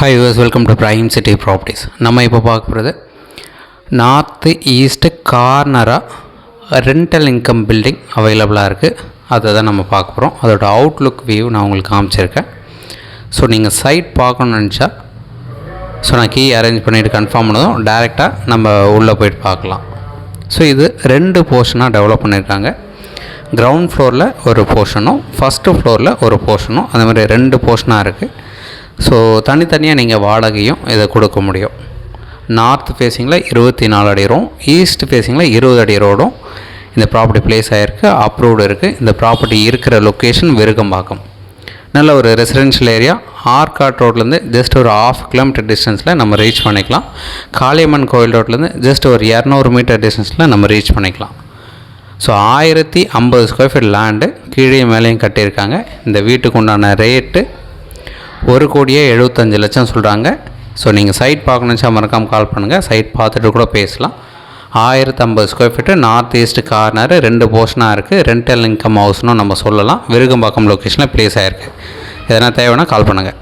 Hi யூஸ் welcome to prime city properties. நம்ம இப்போ பார்க்க போகிறது நார்த்து ஈஸ்ட்டு கார்னராக ரெண்டல் இன்கம் பில்டிங் அவைலபிளாக இருக்குது. அதை தான் நம்ம பார்க்க போகிறோம். அதோட அவுட்லுக் வியூ நான் உங்களுக்கு காமிச்சிருக்கேன். ஸோ நீங்கள் சைட் பார்க்கணுன்னு நினச்சா நான் கீ அரேஞ்ச் பண்ணிவிட்டு கன்ஃபார்ம் பண்ணதும் டேரெக்டாக நம்ம உள்ளே போய்ட்டு பார்க்கலாம். ஸோ இது 2 போர்ஷனாக டெவலப் பண்ணியிருக்காங்க. கிரவுண்ட் ஃப்ளோரில் ஒரு போர்ஷனும் ஃபஸ்ட்டு ஃப்ளோரில் ஒரு போர்ஷனும் அந்த மாதிரி 2 போர்ஷனாக இருக்குது. ஸோ தனித்தனியாக நீங்கள் வாடகையும் இதை கொடுக்க முடியும். நார்த் ஃபேஸிங்கில் 24 அடி ரோடும், ஈஸ்ட் ஃபேஸிங்கில் 20 அடி ரோடும் இந்த ப்ராப்பர்ட்டி ப்ளேஸ் ஆகிருக்கு, அப்ரூவ்டு இருக்குது. இந்த ப்ராப்பர்ட்டி இருக்கிற லொக்கேஷன் விருகம்பாக்கம். நல்ல ஒரு ரெசிடென்ஷியல் ஏரியா. ஆர்காட் ரோட்லேருந்து ஜஸ்ட் ஒரு 1/2 கிலோமீட்டர் டிஸ்டன்ஸில் நம்ம ரீச் பண்ணிக்கலாம். காளியம்மன் கோயில் ரோட்லேருந்து ஜஸ்ட் ஒரு 200 மீட்டர் டிஸ்டன்ஸில் நம்ம ரீச் பண்ணிக்கலாம். ஸோ 1050 ஸ்கொயர் ஃபீட் லேண்டு கீழே மேலேயும் கட்டியிருக்காங்க. இந்த வீட்டுக்கு உண்டான ரேட்டு 1,75,00,000 சொல்கிறாங்க. ஸோ நீங்கள் சைட் பார்க்கணுச்சா மறக்காமல் கால் பண்ணுங்கள். சைட் பார்த்துட்டு கூட பேசலாம். 1050 square feet, north east corner, 2 போர்ஷனாக இருக்குது. ரெண்டல் இன்கம் ஹவுஸ்னும் நம்ம சொல்லலாம். விருகம்பாக்கம் லொக்கேஷனில் ப்ளேஸ் ஆகிருக்கு. எதனா தேவைன்னா கால் பண்ணுங்கள்.